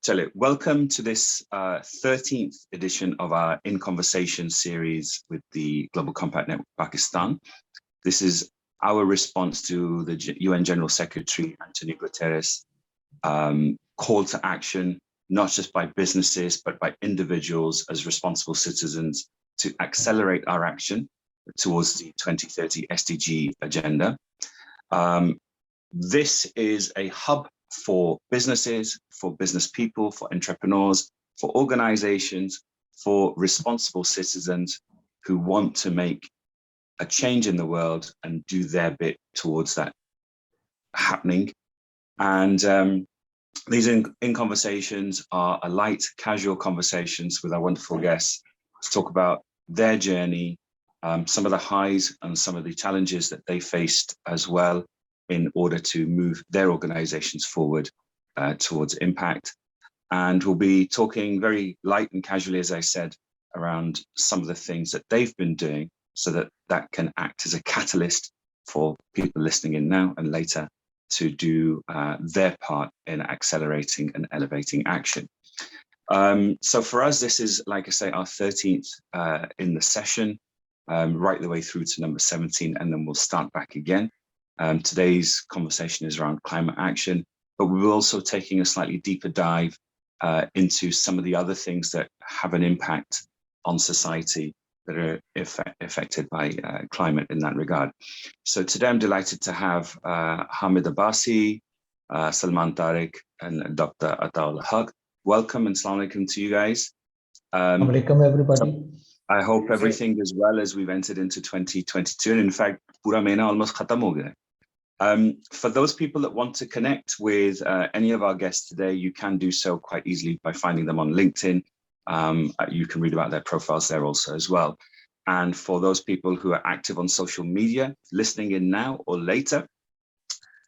Chale, welcome to this 13th edition of our In Conversation series with the Global Compact Network Pakistan. This is our response to the UN General Secretary Antonio Guterres' call to action, not just by businesses, but by individuals as responsible citizens to accelerate our action towards the 2030 SDG agenda. This is a hub for businesses, for business people, for entrepreneurs, for organizations, for responsible citizens who want to make a change in the world and do their bit towards that happening. And these in conversations are a light, casual conversations with our wonderful guests to talk about their journey, some of the highs and some of the challenges that they faced as well, in order to move their organizations forward towards impact. And we'll be talking very light and casually, as I said, around some of the things that they've been doing so that that can act as a catalyst for people listening in now and later to do their part in accelerating and elevating action. So for us, this is, like I say, our 13th in the session, right the way through to number 17, and then we'll start back again. Today's conversation is around climate action, but we're also taking a slightly deeper dive into some of the other things that have an impact on society that are affected by climate in that regard. So today I'm delighted to have Hamid Abbasi, Salman Tariq, and Dr. Ul Haq. Welcome and Assalamu alaikum to you guys. Alaikum, everybody. I hope everything is well as we've entered into 2022. And in fact, pura mehina almost khatam ho gaya. For those people that want to connect with any of our guests today, you can do so quite easily by finding them on LinkedIn. You can read about their profiles there also as well. And for those people who are active on social media, listening in now or later,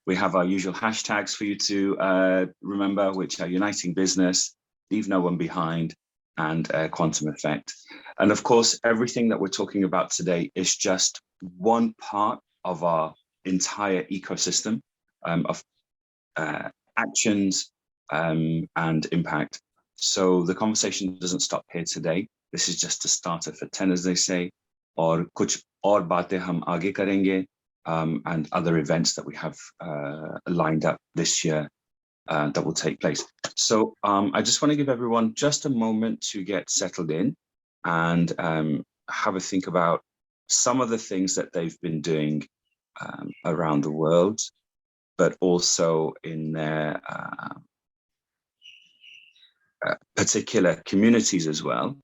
we have our usual hashtags for you to remember, which are Uniting Business, Leave No One Behind, and Quantum Effect. And of course, everything that we're talking about today is just one part of our entire ecosystem of actions and impact. So the conversation doesn't stop here today. This is just a starter for 10, as they say, or kuch aur baatein hum aage karenge, and other events that we have lined up this year that will take place. So I just want to give everyone just a moment to get settled in and have a think about some of the things that they've been doing around the world, but also in their particular communities as well.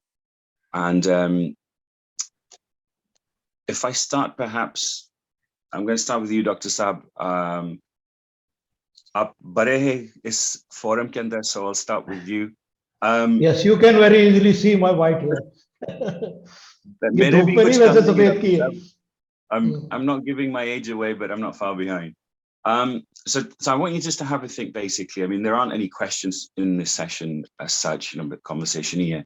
And if I start, perhaps, I'm going to start with you, Dr. Saab. Aap bade hai is forum ke andar, so I'll start with you. Yes, you can very easily see my white hair. I'm not giving my age away, but I'm not far behind. So I want you just to have a think, basically. I mean, there aren't any questions in this session as such, but conversation here.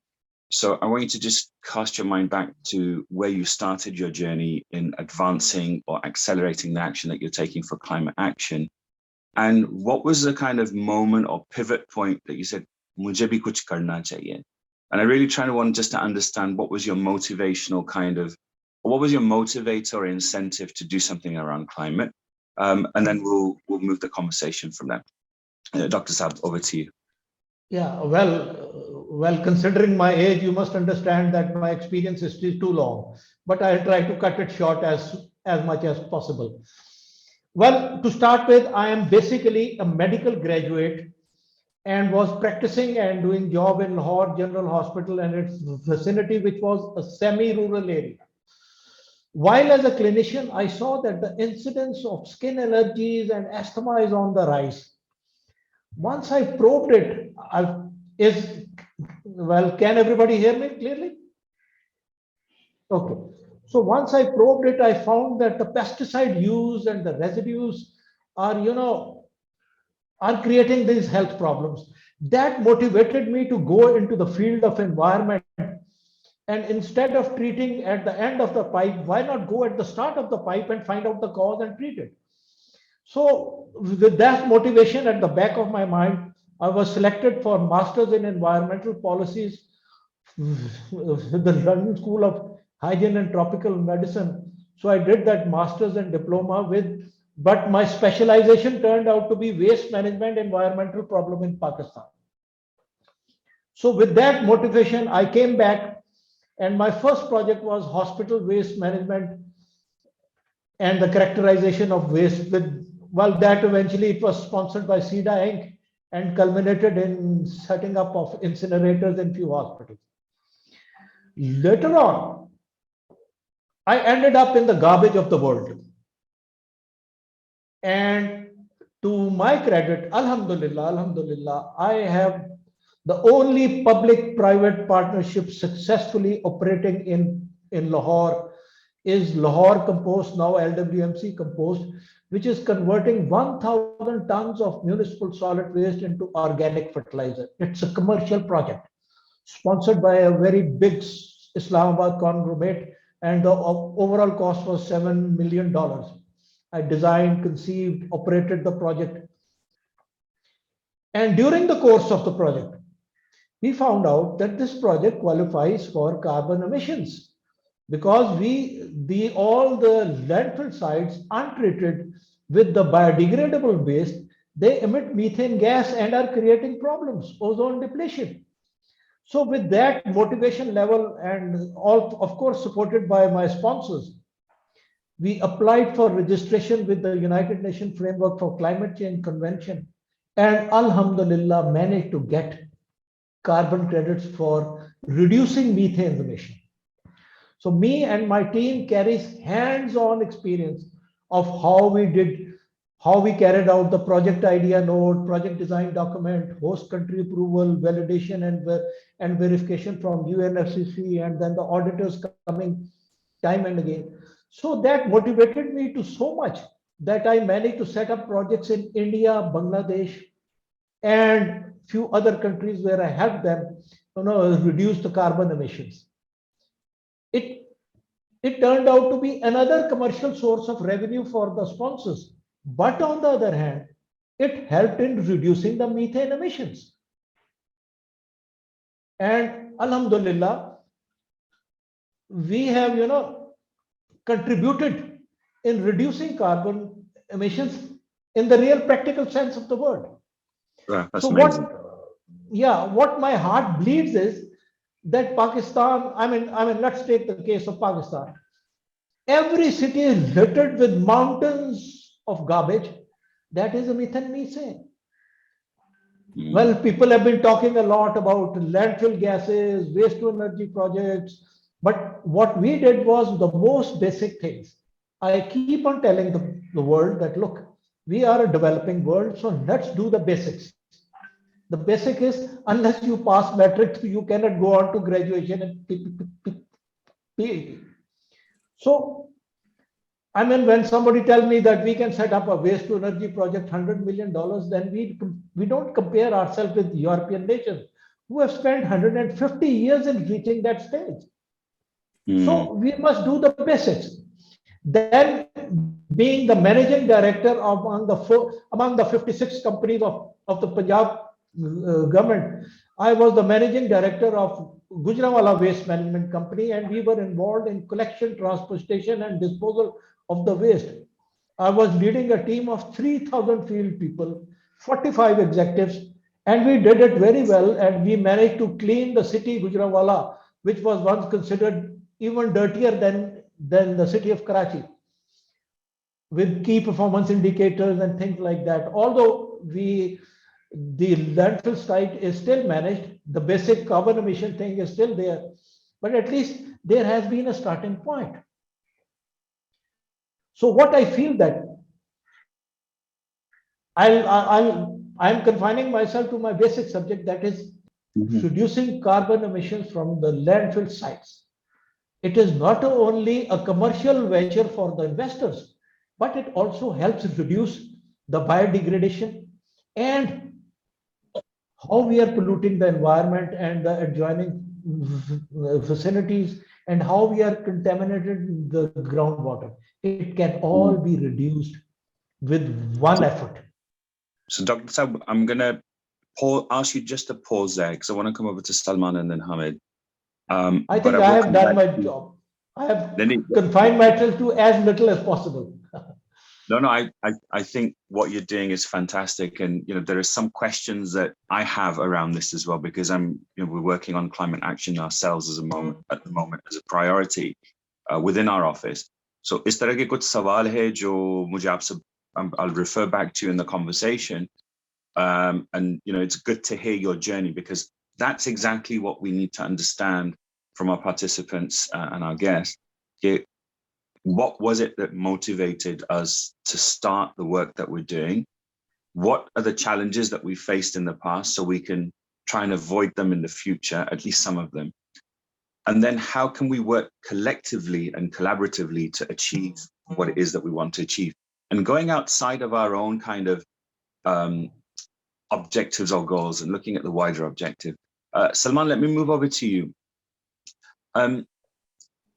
So I want you to just cast your mind back to where you started your journey in advancing or accelerating the action that you're taking for climate action. And what was the kind of moment or pivot point that you said, "Mujhe bhi kuch karna chahiye"? And I really want just to understand what was your motivational what was your motivator or incentive to do something around climate? And then we'll move the conversation from there. Dr. Saab, over to you. Yeah, well, considering my age, you must understand that my experience is still too long, but I'll try to cut it short as much as possible. Well, to start with, I am basically a medical graduate and was practicing and doing job in Lahore General Hospital and its vicinity, which was a semi-rural area. While as a clinician, I saw that the incidence of skin allergies and asthma is on the rise. Once I probed it, can everybody hear me clearly? Okay. So once I probed it, I found that the pesticide use and the residues are creating these health problems. That motivated me to go into the field of environment. And instead of treating at the end of the pipe, why not go at the start of the pipe and find out the cause and treat it? So with that motivation at the back of my mind, I was selected for Masters in Environmental Policies, the London School of Hygiene and Tropical Medicine. So I did that Masters and diploma with, but my specialization turned out to be waste management environmental problem in Pakistan. So with that motivation, I came back, and my first project was hospital waste management and the characterization of waste with, well, that eventually it was sponsored by SIDA Inc. and culminated in setting up of incinerators in few hospitals. Later on, I ended up in the garbage of the world. And to my credit, Alhamdulillah, I have the only public-private partnership successfully operating in Lahore is Lahore Compost, now LWMC Compost, which is converting 1,000 tons of municipal solid waste into organic fertilizer. It's a commercial project sponsored by a very big Islamabad conglomerate, and the overall cost was $7 million. I designed, conceived, operated the project. And during the course of the project, we found out that this project qualifies for carbon emissions because all the landfill sites untreated with the biodegradable waste, they emit methane gas and are creating problems, ozone depletion. So with that motivation level and all, of course, supported by my sponsors, we applied for registration with the United Nations Framework for Climate Change Convention, and Alhamdulillah managed to get carbon credits for reducing methane emission. So me and my team carries hands-on experience of how we carried out the project idea note, project design document, host country approval, validation and verification from UNFCCC, and then the auditors coming time and again. So that motivated me to so much that I managed to set up projects in India, Bangladesh, and few other countries where I helped them, reduce the carbon emissions. It turned out to be another commercial source of revenue for the sponsors. But on the other hand, it helped in reducing the methane emissions. And Alhamdulillah, we have, contributed in reducing carbon emissions in the real practical sense of the word. Yeah, that's so amazing. what my heart bleeds is that Pakistan, I mean, let's take the case of Pakistan. Every city is littered with mountains of garbage. That is a methane. Well, people have been talking a lot about landfill gases, waste to energy projects, but what we did was the most basic things. I keep on telling the world that, look, we are a developing world, so let's do the basics. The basic is, unless you pass metric, you cannot go on to graduation and PhD. So, I mean, when somebody tells me that we can set up a waste to energy project, $100 million, then we don't compare ourselves with European nations who have spent 150 years in reaching that stage. So we must do the basics. Then, being the managing director among the 56 companies of the Punjab government, I was the managing director of Gujranwala Waste Management Company, and we were involved in collection, transportation, and disposal of the waste. I was leading a team of 3,000 field people, 45 executives, and we did it very well. And we managed to clean the city Gujranwala, which was once considered even dirtier than the city of Karachi, with key performance indicators and things like that. Although the landfill site is still managed, the basic carbon emission thing is still there, but at least there has been a starting point. So what I feel that I'm confining myself to my basic subject, that is reducing carbon emissions from the landfill sites. It is not only a commercial venture for the investors, but it also helps reduce the biodegradation and how we are polluting the environment and the adjoining vicinities, and how we are contaminating the groundwater. It can all be reduced with one effort. So, Dr. Sab, I'm going to ask you just to pause there, because I want to come over to Salman and then Hamid. I think I have done my job. I have confined myself to as little as possible. No, I think what you're doing is fantastic. And, there are some questions that I have around this as well, because we're working on climate action ourselves at the moment as a priority within our office. So is tarah ke kuch sawal hai jo mujhe aapse, I'll refer back to in the conversation. And, it's good to hear your journey, because that's exactly what we need to understand from our participants and our guests. What was it that motivated us to start the work that we're doing? What are the challenges that we faced in the past so we can try and avoid them in the future, at least some of them? And then how can we work collectively and collaboratively to achieve what it is that we want to achieve? And going outside of our own kind of objectives or goals and looking at the wider objective. Salman, let me move over to you.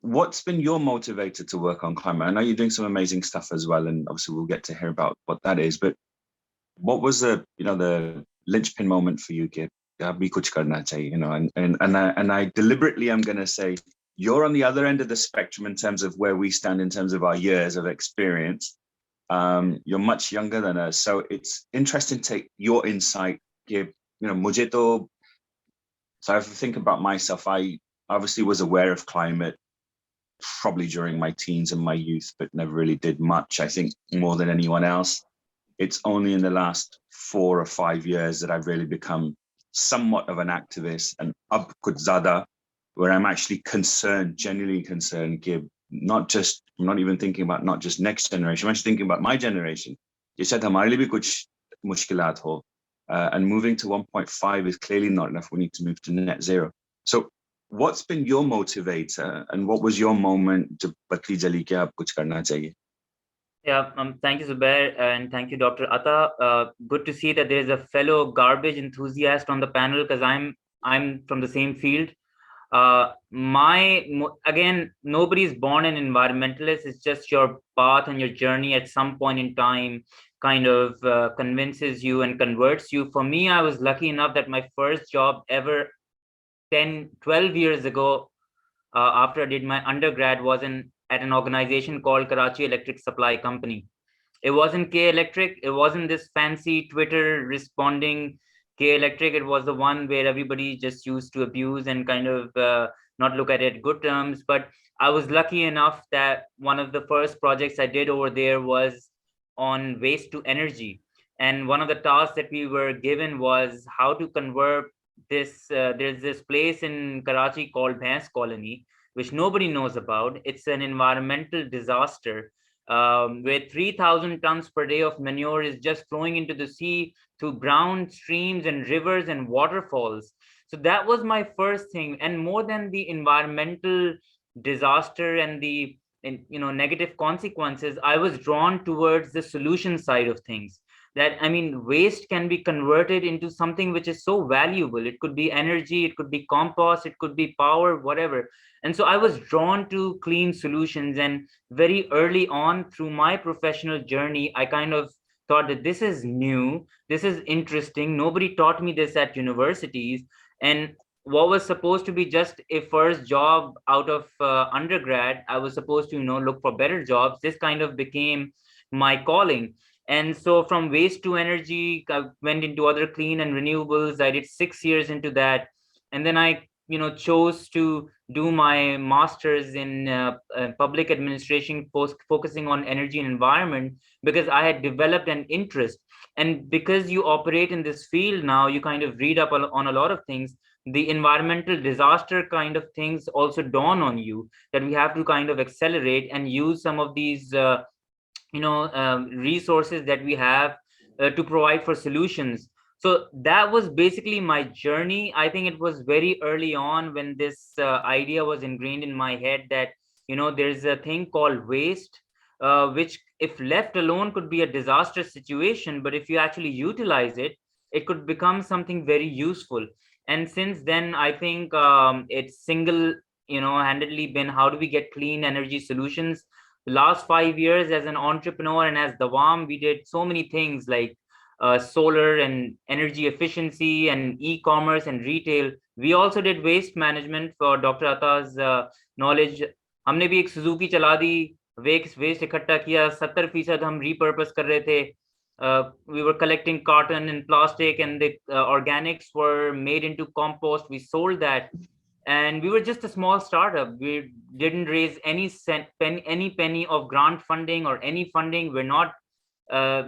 What's been your motivator to work on climate? I know you're doing some amazing stuff as well, and obviously we'll get to hear about what that is. But what was the linchpin moment for you, kid? And I deliberately am going to say you're on the other end of the spectrum in terms of where we stand in terms of our years of experience. You're much younger than us, so it's interesting to take your insight. So if I think about myself, I obviously was aware of climate probably during my teens and my youth, but never really did much. I think more than anyone else, it's only in the last 4 or 5 years that I've really become somewhat of an activist and ab kuch zyada, where I'm actually concerned, genuinely concerned, I'm not even thinking about not just next generation, I'm actually thinking about my generation. You said hamare liye bhi kuch mushkilat ho, and moving to 1.5 is clearly not enough. We need to move to net zero. So what's been your motivator, and what was your moment to batli jali ke ab kuch karna chahiye? Yeah, thank you, Zubair, and thank you, Dr. Atta. Good to see that there is a fellow garbage enthusiast on the panel, because I'm from the same field. Again, nobody's born an environmentalist. It's just your path and your journey at some point in time kind of convinces you and converts you. For me, I was lucky enough that my first job ever 12 years ago, after I did my undergrad, was at an organization called Karachi Electric Supply Company. It wasn't K Electric. It wasn't this fancy Twitter responding K Electric. It was the one where everybody just used to abuse and kind of not look at it good terms. But I was lucky enough that one of the first projects I did over there was on waste to energy. And one of the tasks that we were given was how to convert this. There's this place in Karachi called Bhais Colony, which nobody knows about. It's an environmental disaster where 3,000 tons per day of manure is just flowing into the sea through brown streams and rivers and waterfalls. So that was my first thing. And more than the environmental disaster and the negative consequences, I was drawn towards the solution side of things. That, I mean, waste can be converted into something which is so valuable. It could be energy, it could be compost, it could be power, whatever. And so I was drawn to clean solutions. And very early on through my professional journey, I kind of thought that this is new, this is interesting. Nobody taught me this at universities. And what was supposed to be just a first job out of undergrad, I was supposed to, look for better jobs. This kind of became my calling. And so from waste to energy, I went into other clean and renewables. I did 6 years into that. And then I, chose to do my master's in public administration, focusing on energy and environment, because I had developed an interest. And because you operate in this field now, you kind of read up on a lot of things. The environmental disaster kind of things also dawn on you, that we have to kind of accelerate and use some of these resources that we have to provide for solutions. So that was basically my journey. I think it was very early on when this idea was ingrained in my head that there's a thing called waste, which if left alone could be a disastrous situation, but if you actually utilize it, it could become something very useful. And since then, I think it's handedly been, how do we get clean energy solutions? The last 5 years as an entrepreneur and as Davaam, we did so many things like solar and energy efficiency and e-commerce and retail. We also did waste management for Dr. Ata's knowledge. हमने भी एक Suzuki चला दी, waste इकट्ठा किया, 70% हम repurpose कर रहे थे. We were collecting cotton and plastic, and the organics were made into compost. We sold that, and we were just a small startup. We didn't raise any penny of grant funding or any funding. We're not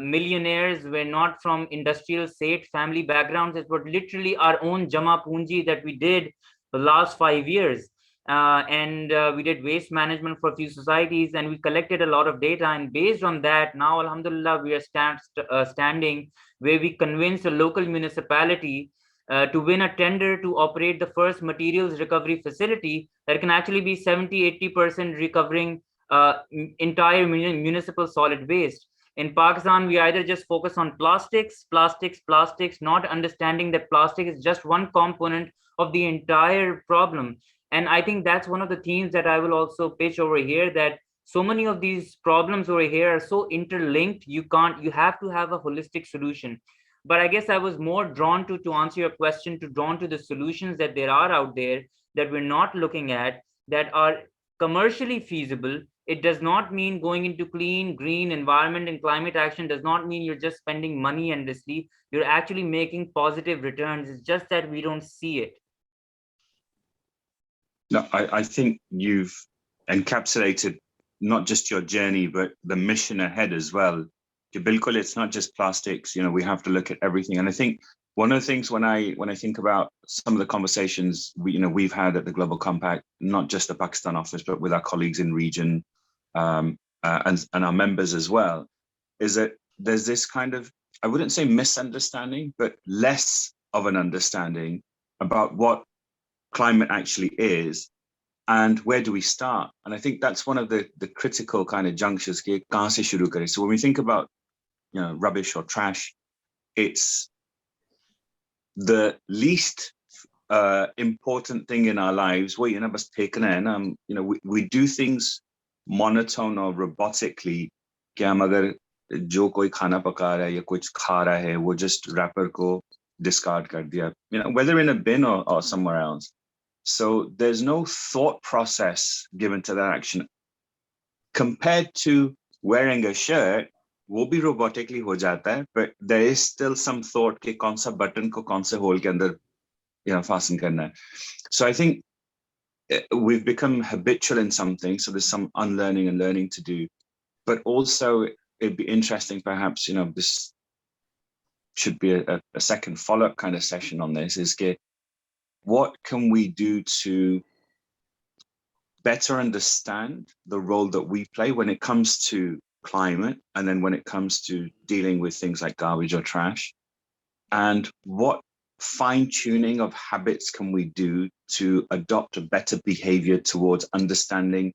millionaires. We're not from industrial Seth family backgrounds. It was literally our own Jama Punji that we did the last 5 years. And we did waste management for a few societies, and we collected a lot of data. And based on that, now, alhamdulillah, we are standing where we convinced a local municipality to win a tender to operate the first materials recovery facility that can actually be 70-80% recovering entire municipal solid waste. In Pakistan, we either just focus on plastics, not understanding that plastic is just one component of the entire problem. And I think that's one of the themes that I will also pitch over here, that so many of these problems over here are so interlinked, you have to have a holistic solution. But I guess I was more drawn to answer your question, drawn to the solutions that there are out there that we're not looking at, that are commercially feasible. It does not mean going into clean, green environment and climate action does not mean you're just spending money endlessly. You're actually making positive returns. It's just that we don't see it. No, I think you've encapsulated not just your journey, but the mission ahead as well. Bilkul, it's not just plastics. We have to look at everything. And I think one of the things when I think about some of the conversations we've had at the Global Compact, not just the Pakistan office, but with our colleagues in region and our members as well, is that there's this kind of, I wouldn't say misunderstanding, but less of an understanding about what climate actually is and where do we start. And I think that's one of the critical kind of junctures. So when we think about rubbish or trash, it's the least important thing in our lives. We do things monotone or robotically. जो कोई खाना पका रहा है या कुछ खा रहा है, वो just wrapper को discard कर दिया, whether in a bin or somewhere else. So there's no thought process given to that action. Compared to wearing a shirt, वो भी robotically हो जाता है, but there is still some thought कि कौन सा button को कौन से hole के अंदर fasten करना है. So I think we've become habitual in something, so there's some unlearning and learning to do. But also, it'd be interesting, perhaps, this should be a second follow-up kind of session on this, is what can we do to better understand the role that we play when it comes to climate, and then when it comes to dealing with things like garbage or trash, and what fine-tuning of habits can we do to adopt a better behavior towards understanding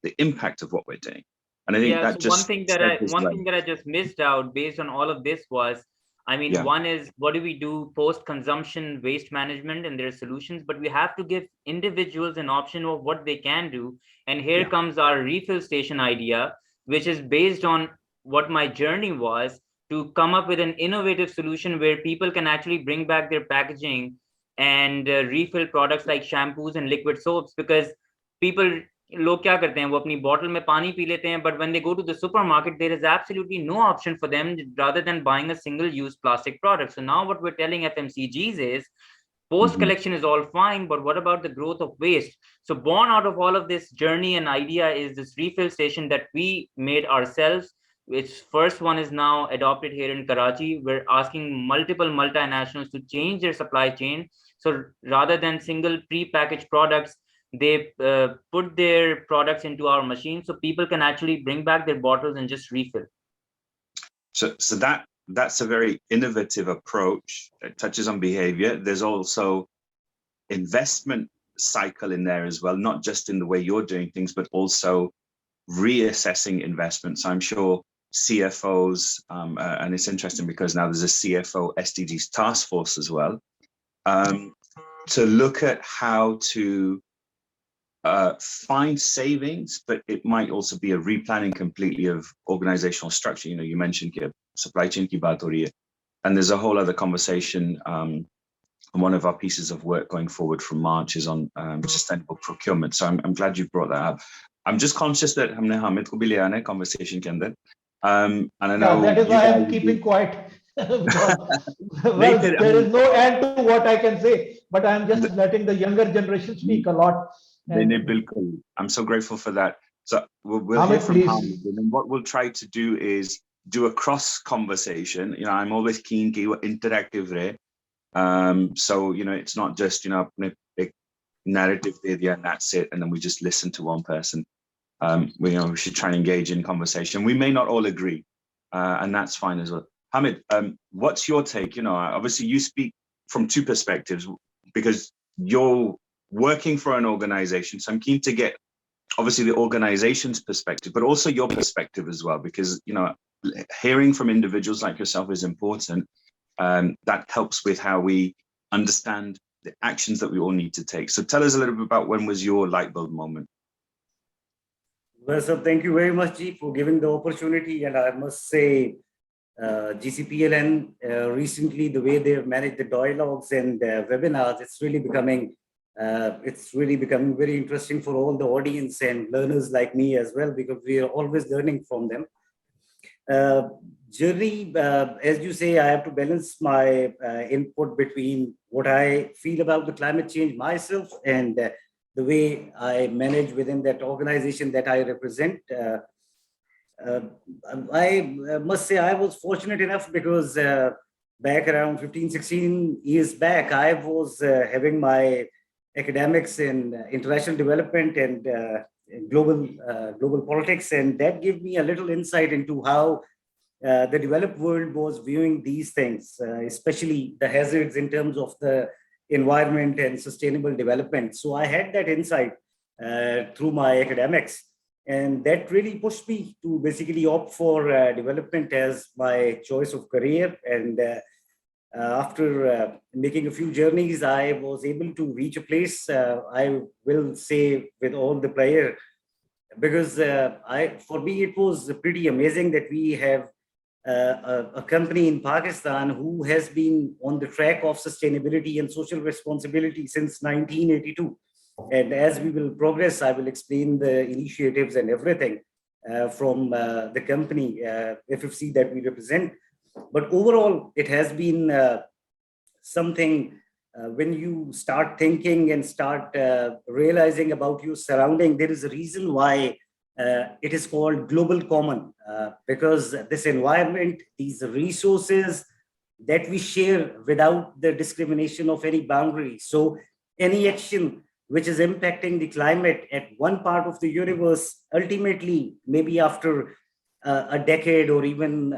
the impact of what we're doing. And I think that just one thing that I just missed out based on all of this was, one is, what do we do post-consumption waste management, and their solutions, but we have to give individuals an option of what they can do. And here comes our refill station idea, which is based on what my journey was, to come up with an innovative solution where people can actually bring back their packaging and refill products like shampoos and liquid soaps. Because लोग क्या करते हैं, वो अपनी bottle में पानी P लेते हैं, but when they go to the supermarket, there is absolutely no option for them rather than buying a single-use plastic product. So now what we're telling FMCGs is, post-collection is all fine, but what about the growth of waste? So born out of all of this journey and idea is this refill station that we made ourselves, which first one is now adopted here in Karachi. We're asking multiple multinationals to change their supply chain. So rather than single pre-packaged products, they put their products into our machine, so people can actually bring back their bottles and just refill. So that's a very innovative approach. It touches on behavior. There's also investment cycle in there as well, not just in the way you're doing things, but also reassessing investments. I'm sure CFOs, and it's interesting because now there's a CFO SDGs task force as well, to look at how to find savings, but it might also be a replanning completely of organizational structure. You mentioned supply chain ki baat ho rahi hai. and there's a whole other conversation. One of our pieces of work going forward from March is on sustainable procurement. So I'm glad you brought that up. I'm just conscious that हमने Hamid को भी लिया है conversation के अंदर. And I know that is why I'm keeping quiet. Well, there is no end to what I can say, but I'm just letting the younger generation speak a lot. I'm so grateful for that. So we'll Hamid, hear from please. Hamid, and then what we'll try to do is do a cross conversation. You know, I'm always keen to interactive there. So, you know, it's not just, you know, a narrative there and that's it, and then we just listen to one person. We should try and engage in conversation. We may not all agree, and that's fine as well. Hamid, what's your take? You know, obviously you speak from two perspectives because you're working for an organization. So I'm keen to get obviously the organization's perspective, but also your perspective as well, because, you know, hearing from individuals like yourself is important. That helps with how we understand the actions that we all need to take. So tell us a little bit about when was your light bulb moment? Well, sir, thank you very much, G, for giving the opportunity. And I must say, GCPLN recently, the way they have managed the dialogues and webinars, it's really becoming very interesting for all the audience and learners like me as well, because we are always learning from them. Journey, as you say, I have to balance my input between what I feel about the climate change myself and the way I manage within that organization that I represent. I must say I was fortunate enough because back around 15, 16 years back, I was having my academics in international development and global politics, and that gave me a little insight into how the developed world was viewing these things, especially the hazards in terms of the environment and sustainable development. So I had that insight through my academics, and that really pushed me to basically opt for development as my choice of career. And after making a few journeys, I was able to reach a place, I will say with all the pleasure, because for me, it was pretty amazing that we have a company in Pakistan who has been on the track of sustainability and social responsibility since 1982. And as we will progress, I will explain the initiatives and everything from the company, FFC, that we represent. But overall, it has been something when you start thinking and start realizing about your surrounding, there is a reason why it is called global common, because this environment, these resources that we share without the discrimination of any boundary. So any action which is impacting the climate at one part of the universe, ultimately, maybe after a decade or even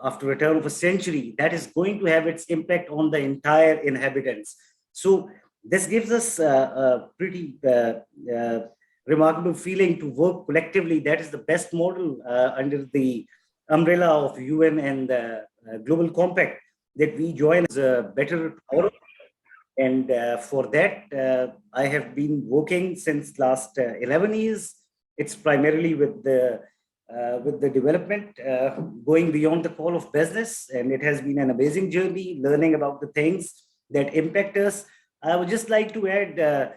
after a turn of a century, that is going to have its impact on the entire inhabitants. So this gives us a pretty remarkable feeling to work collectively. That is the best model under the umbrella of UN and Global Compact that we join as a better tomorrow. And for that, I have been working since last 11 years. It's primarily with the development, going beyond the call of business. And it has been an amazing journey, learning about the things that impact us. I would just like to add,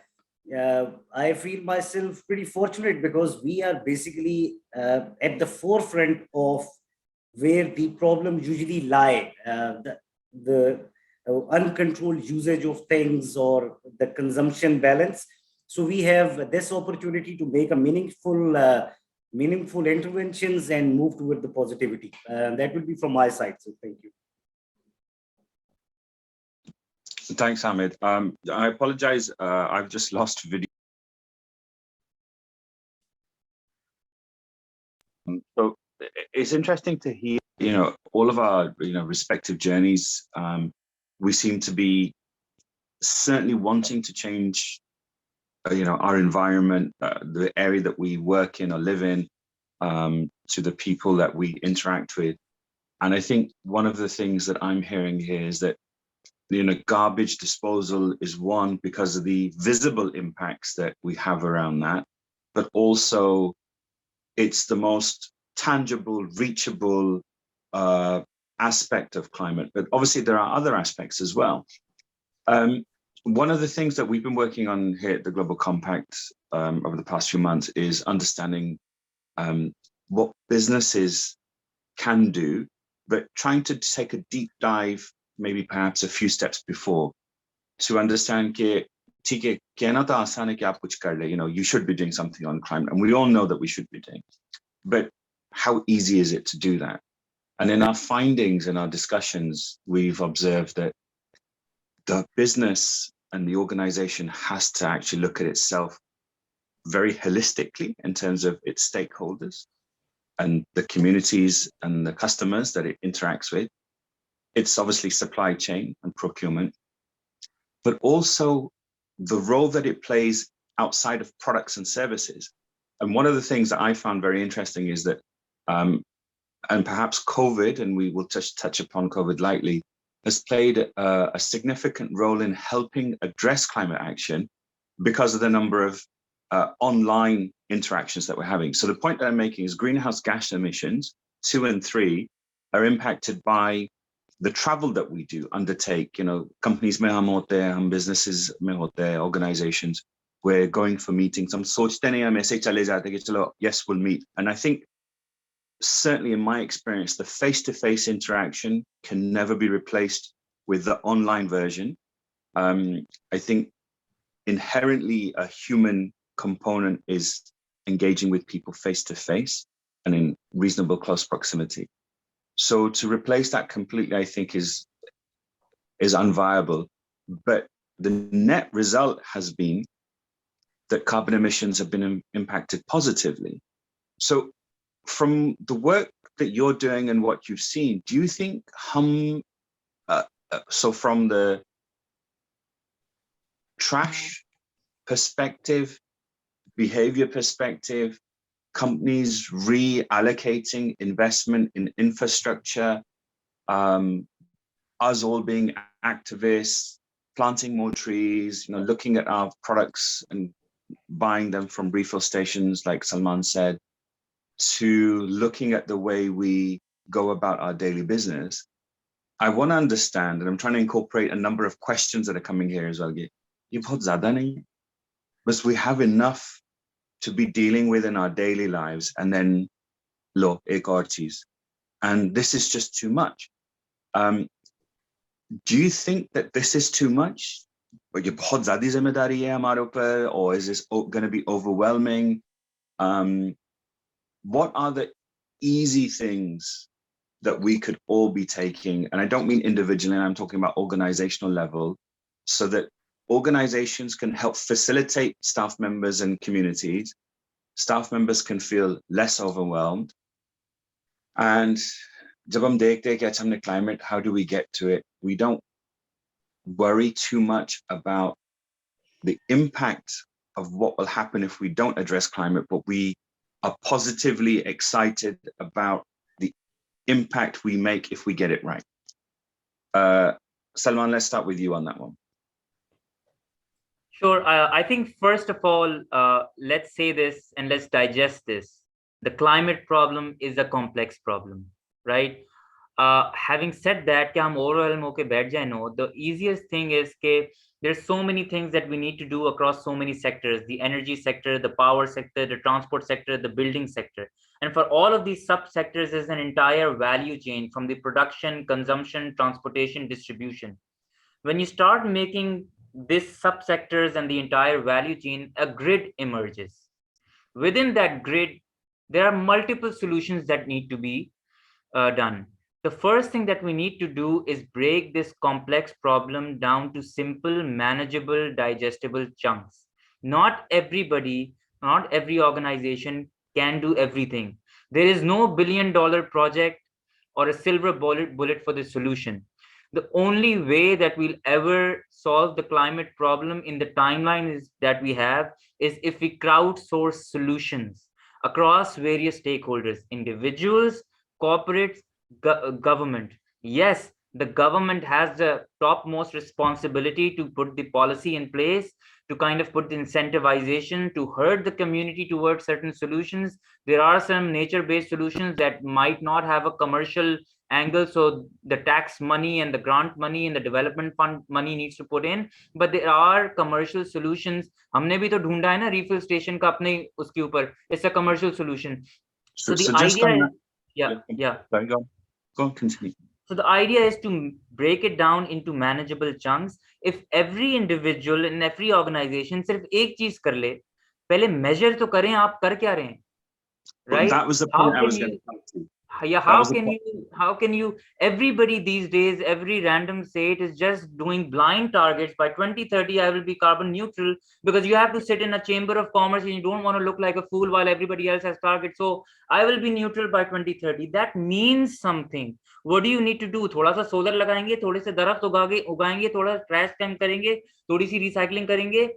I feel myself pretty fortunate because we are basically at the forefront of where the problems usually lie. The uncontrolled usage of things or the consumption balance. So we have this opportunity to make a meaningful interventions and move toward the positivity. That will be from my side. So thank you. Thanks, Hamid. I apologize. I've just lost video. So it's interesting to hear, you know, all of our, you know, respective journeys. We seem to be certainly wanting to change, you know, our environment, the area that we work in or live in, to the people that we interact with. And I think one of the things that I'm hearing here is that, you know, garbage disposal is one because of the visible impacts that we have around that, but also it's the most tangible, reachable aspect of climate, but obviously there are other aspects as well. One of the things that we've been working on here at the Global Compact over the past few months is understanding what businesses can do, but trying to take a deep dive, maybe perhaps a few steps before, to understand you know, you should be doing something on climate, and we all know that we should be doing, but how easy is it to do that? And in our findings and our discussions, we've observed that the business and the organization has to actually look at itself very holistically in terms of its stakeholders and the communities and the customers that it interacts with. It's obviously supply chain and procurement, but also the role that it plays outside of products and services. And one of the things that I found very interesting is that, and perhaps COVID, and we will touch upon COVID lightly, has played a significant role in helping address climate action because of the number of online interactions that we're having. So the point that I'm making is greenhouse gas emissions 2 and 3 are impacted by the travel that we do undertake. You know, companies mein hum hote hain, businesses mein hote hain, organizations, we're going for meetings. Hum sochte nahi hain, aise chale jate ki chalo, yes, we'll meet. And I think certainly in my experience, the face-to-face interaction can never be replaced with the online version. I think inherently a human component is engaging with people face-to-face and in reasonable close proximity. So to replace that completely, I think is unviable. But the net result has been that carbon emissions have been impacted positively. So from the work that you're doing and what you've seen, do you think so from the trash perspective, behavior perspective, companies reallocating investment in infrastructure, us all being activists, planting more trees, you know, looking at our products and buying them from refill stations, like Salman said, to looking at the way we go about our daily business, I want to understand, and I'm trying to incorporate a number of questions that are coming here as well. But we have enough to be dealing with in our daily lives, and then lo, ek aur cheez. And this is just too much. Do you think that this is too much? Or is this going to be overwhelming? What are the easy things that we could all be taking? And I don't mean individually, I'm talking about organizational level, so that organizations can help facilitate staff members and communities. Staff members can feel less overwhelmed. And jab hum dekhte hain ki acha humne climate, how do we get to it? We don't worry too much about the impact of what will happen if we don't address climate, but we are positively excited about the impact we make if we get it right. Salman, let's start with you on that one. Sure. I think first of all, let's say this and let's digest this. The climate problem is a complex problem, right? Having said that, the easiest thing is that there's so many things that we need to do across so many sectors: the energy sector, the power sector, the transport sector, the building sector. And for all of these subsectors, there's an entire value chain from the production, consumption, transportation, distribution. When you start making these subsectors and the entire value chain, a grid emerges. Within that grid, there are multiple solutions that need to be done. The first thing that we need to do is break this complex problem down to simple, manageable, digestible chunks. Not everybody, not every organization can do everything. There is no billion-dollar project or a silver bullet for the solution. The only way that we'll ever solve the climate problem in the timeline that we have is if we crowdsource solutions across various stakeholders, individuals, corporates, government. Yes, the government has the topmost responsibility to put the policy in place, to kind of put the incentivization to herd the community towards certain solutions. There are some nature-based solutions that might not have a commercial angle, so the tax money and the grant money and the development fund money needs to put in, but there are commercial solutions. हमने भी तो ढूंढा है ना refill station का अपने उसके ऊपर. It's a commercial solution. So the idea is, yeah. Sorry, go on, continue. So the idea is to break it down into manageable chunks. If every individual in every organization सिर्फ एक चीज कर ले, पहले measure तो करें आप कर क्या रहे हैं, right? That was the point I was going to come to. Yeah, how can you everybody these days, every random state is just doing blind targets. By 2030 I will be carbon neutral, because you have to sit in a chamber of commerce and you don't want to look like a fool while everybody else has targets. So I will be neutral by 2030. That means something. What do you need to do? थोड़ा सा solar लगाएंगे, थोड़े से दरख्त उगाएंगे, थोड़ा trash कम करेंगे, थोड़ी सी recycling करेंगे,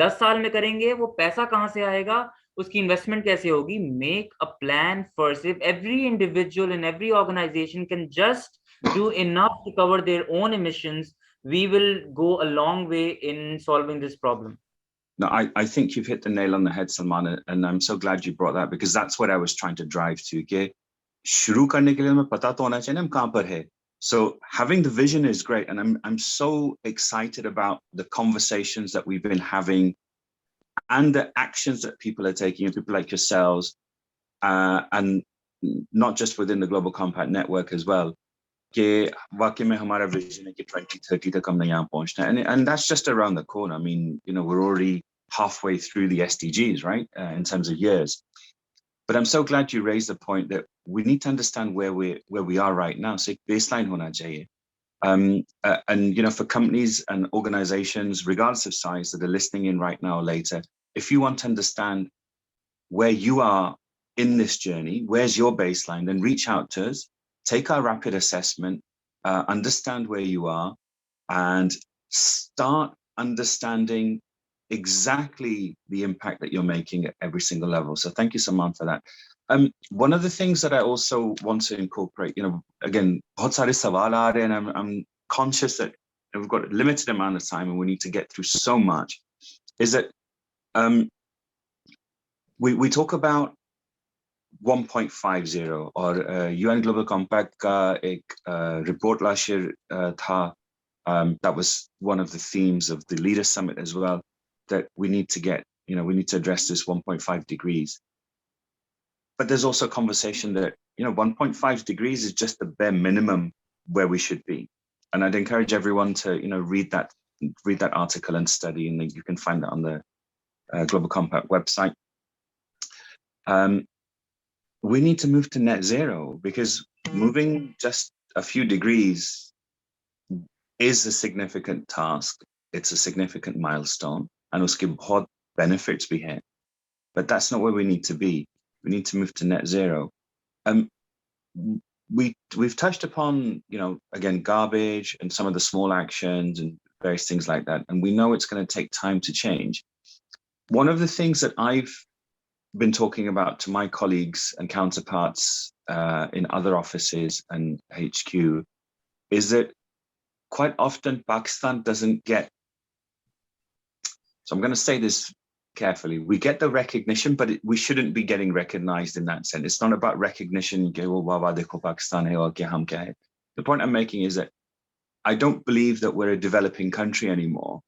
10 साल में करेंगे, वो पैसा कहाँ से आएगा, उसकी इन्वेस्टमेंट कैसे होगी? Make a plan first. If every individual in every organization can just do enough to cover their own emissions, we will go a long way in solving this problem. No, I think you've hit the nail on the head, Salman, and I'm so glad you brought that, because that's what I was trying to drive to. कि शुरू करने के लिए हमें पता तो होना चाहिए ना हम कहाँ पर है. So having the vision is great, and I'm so excited about the conversations that we've been having and the actions that people are taking, and people like yourselves, and not just within the Global Compact Network as well. कि वाकई में हमारा vision है कि 2030 तक हमने यहाँ पहुँचना है, and that's just around the corner. I mean, you know, we're already halfway through the SDGs, right, in terms of years. But I'm so glad you raised the point that we need to understand where we are right now. So baseline hona chahiye. And you know, for companies and organizations, regardless of size, that are listening in right now or later, if you want to understand where you are in this journey, where's your baseline, then reach out to us, take our rapid assessment, understand where you are, and start understanding exactly the impact that you're making at every single level. So thank you, Salman, for that. One of the things that I also want to incorporate, you know, again, bahut sare sawal aa rahe, and I'm conscious that we've got a limited amount of time and we need to get through so much, is that we talk about 1.50 or UN Global Compact ka ek report last year tha, that was one of the themes of the Leaders Summit as well, that we need to get, you know, we need to address this 1.5 degrees. But there's also a conversation that, you know, 1.5 degrees is just the bare minimum where we should be. And I'd encourage everyone to, you know, read that article and study, and you can find that on the Global Compact website. We need to move to net zero, because moving just a few degrees is a significant task. It's a significant milestone, and uske bahut benefits bhi hain. But that's not where we need to be. We need to move to net zero. We've touched upon, you know, again, garbage and some of the small actions and various things like that, and we know it's going to take time to change. One of the things that I've been talking about to my colleagues and counterparts in other offices and HQ is that quite often Pakistan doesn't get, so I'm going to say this carefully, we get the recognition, but we shouldn't be getting recognized in that sense. It's not about recognition. The point I'm making is that I don't believe that we're a developing country anymore.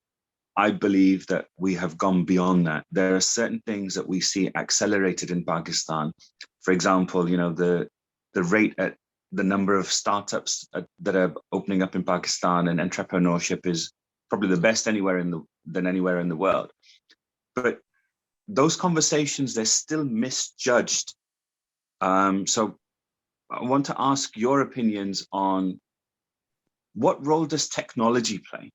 I believe that we have gone beyond that. There are certain things that we see accelerated in Pakistan. For example, you know, the rate at the number of startups that are opening up in Pakistan, and entrepreneurship is probably the best anywhere in the world. But those conversations, they're still misjudged. So I want to ask your opinions on what role does technology play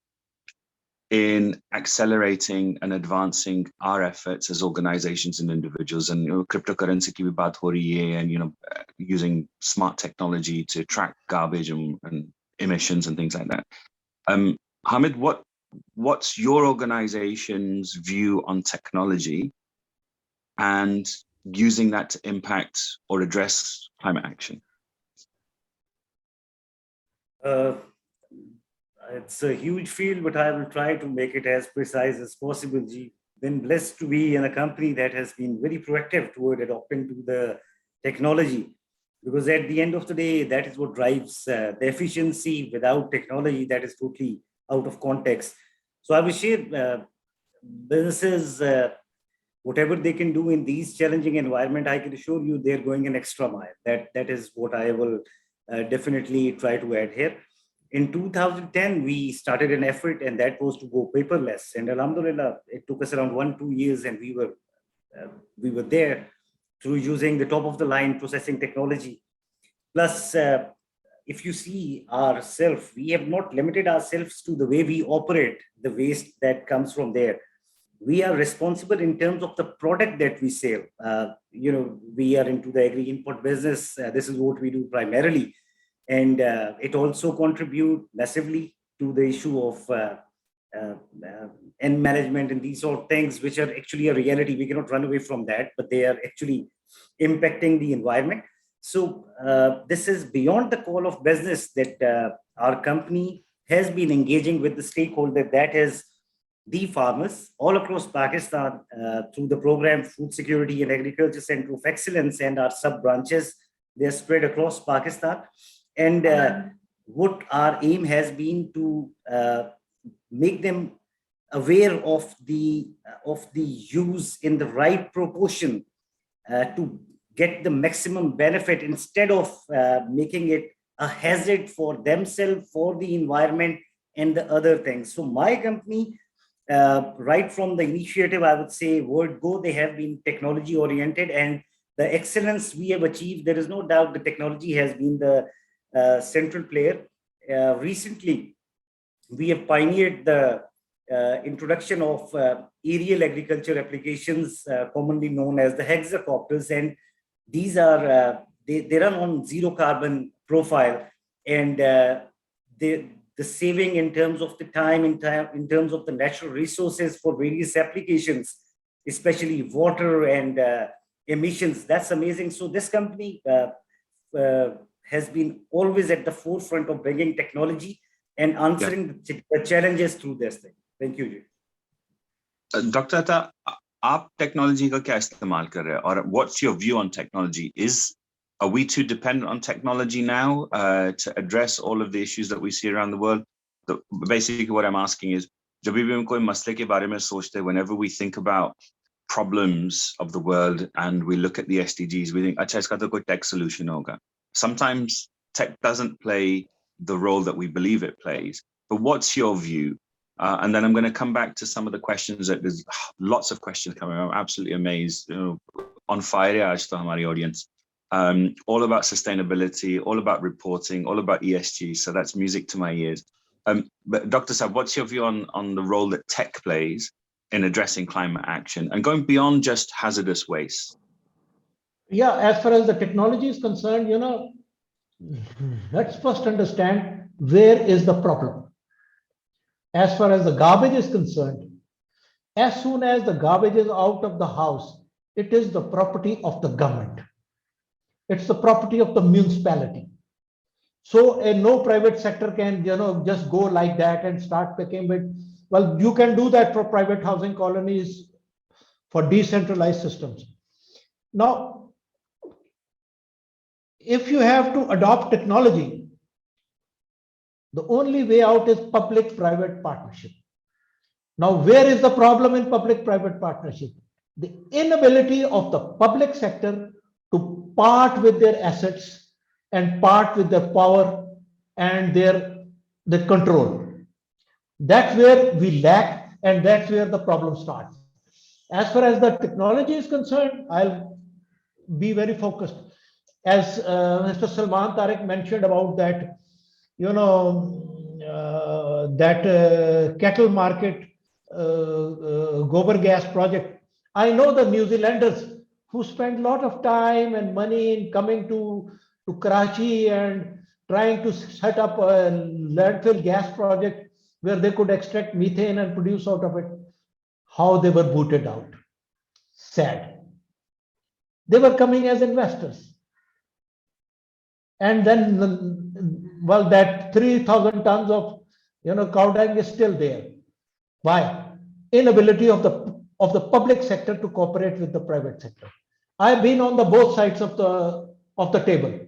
in accelerating and advancing our efforts as organizations and individuals, and, you know, cryptocurrency ki bhi baat ho rahi hai, and, you know, using smart technology to track garbage and emissions and things like that. Hamid, what's your organization's view on technology and using that to impact or address climate action? It's a huge field, but I will try to make it as precise as possible. Ji. Been blessed to be in a company that has been very proactive toward adopting to the technology, because at the end of the day, that is what drives the efficiency. Without technology, that is totally out of context. So I will share businesses, whatever they can do in these challenging environment. I can assure you they're going an extra mile. That is what I will definitely try to add here. In 2010, we started an effort, and that was to go paperless. And Alhamdulillah, it took us around 1-2 years, and we were there through using the top of the line processing technology. Plus, if you see ourselves, we have not limited ourselves to the way we operate the waste that comes from there. We are responsible in terms of the product that we sell. We are into the agri-import business. This is what we do primarily. And it also contributes massively to the issue of end management and these sort of things, which are actually a reality. We cannot run away from that, but they are actually impacting the environment. So this is beyond the call of business that our company has been engaging with the stakeholder, that is the farmers all across Pakistan through the program Food Security and Agriculture Center of Excellence and our sub branches. They're spread across Pakistan. And what our aim has been to make them aware of the use in the right proportion to get the maximum benefit, instead of making it a hazard for themselves, for the environment, and the other things. So my company, right from the initiative, I would say word go, they have been technology oriented, and the excellence we have achieved, there is no doubt the technology has been the central player. Recently, we have pioneered the introduction of aerial agriculture applications, commonly known as the hexacopters, and these are they run on zero carbon profile, and the saving in terms of the time, in terms of the natural resources for various applications, especially water and emissions, that's amazing. So this company has been always at the forefront of bringing technology and answering the challenges through this thing. Thank you, Ji. Dr. Atta, आप technology का क्या इस्तेमाल कर रहे हैं? और what's your view on technology? Are we too dependent on technology now to address all of the issues that we see around the world? Basically, what I'm asking is, जब भी हम कोई मसले के बारे में सोचते हैं, whenever we think about problems of the world and we look at the SDGs, we think, अच्छा इसका तो कोई tech solution होगा. Sometimes tech doesn't play the role that we believe it plays. But what's your view? And then I'm going to come back to some of the questions. That there's lots of questions coming. I'm absolutely amazed. On fire, aaj to hamari audience. All about sustainability, all about reporting, all about ESG. So that's music to my ears. But Dr. Sab, what's your view on the role that tech plays in addressing climate action and going beyond just hazardous waste? Yeah, as far as the technology is concerned, let's first understand where is the problem. As far as the garbage is concerned, as soon as the garbage is out of the house, it is the property of the government. It's the property of the municipality. So no private sector can, just go like that and start picking it. Well, you can do that for private housing colonies, for decentralized systems. Now, if you have to adopt technology, the only way out is public-private partnership. Now, where is the problem in public-private partnership? The inability of the public sector to part with their assets and part with their power and the control. That's where we lack, and that's where the problem starts. As far as the technology is concerned, I'll be very focused. As Mr. Salman Tariq mentioned about that, cattle market gobar gas project. I know the New Zealanders who spend a lot of time and money in coming to Karachi and trying to set up a landfill gas project where they could extract methane and produce out of it. How they were booted out. Sad. They were coming as investors. And then, well, that 3,000 tons of, Cow dung is still there. Why? Inability of the public sector to cooperate with the private sector. I've been on the both sides of the table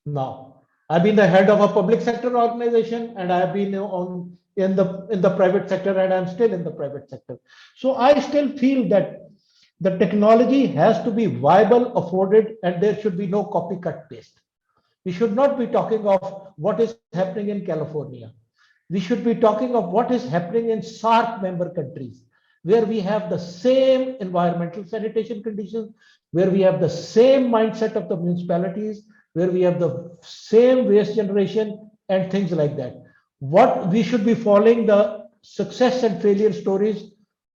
now. I've been the head of a public sector organization, and I've been in the private sector, and I'm still in the private sector. So I still feel that the technology has to be viable, afforded, and there should be no copycat paste. We should not be talking of what is happening in California. We should be talking of what is happening in SAARC member countries, where we have the same environmental sanitation conditions, where we have the same mindset of the municipalities, where we have the same waste generation and things like that. What we should be following the success and failure stories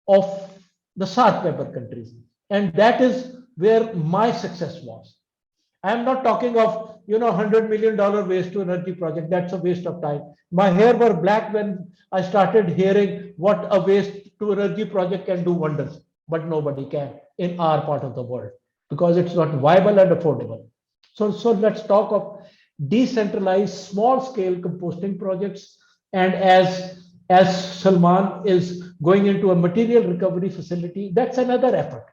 of the SAARC member countries. And that is where my success was. I'm not talking of $100 million waste to energy project. That's a waste of time. My hair were black when I started hearing what a waste to energy project can do wonders, but nobody can in our part of the world because it's not viable and affordable. So let's talk of decentralized small scale composting projects. And as Salman is going into a material recovery facility, that's another effort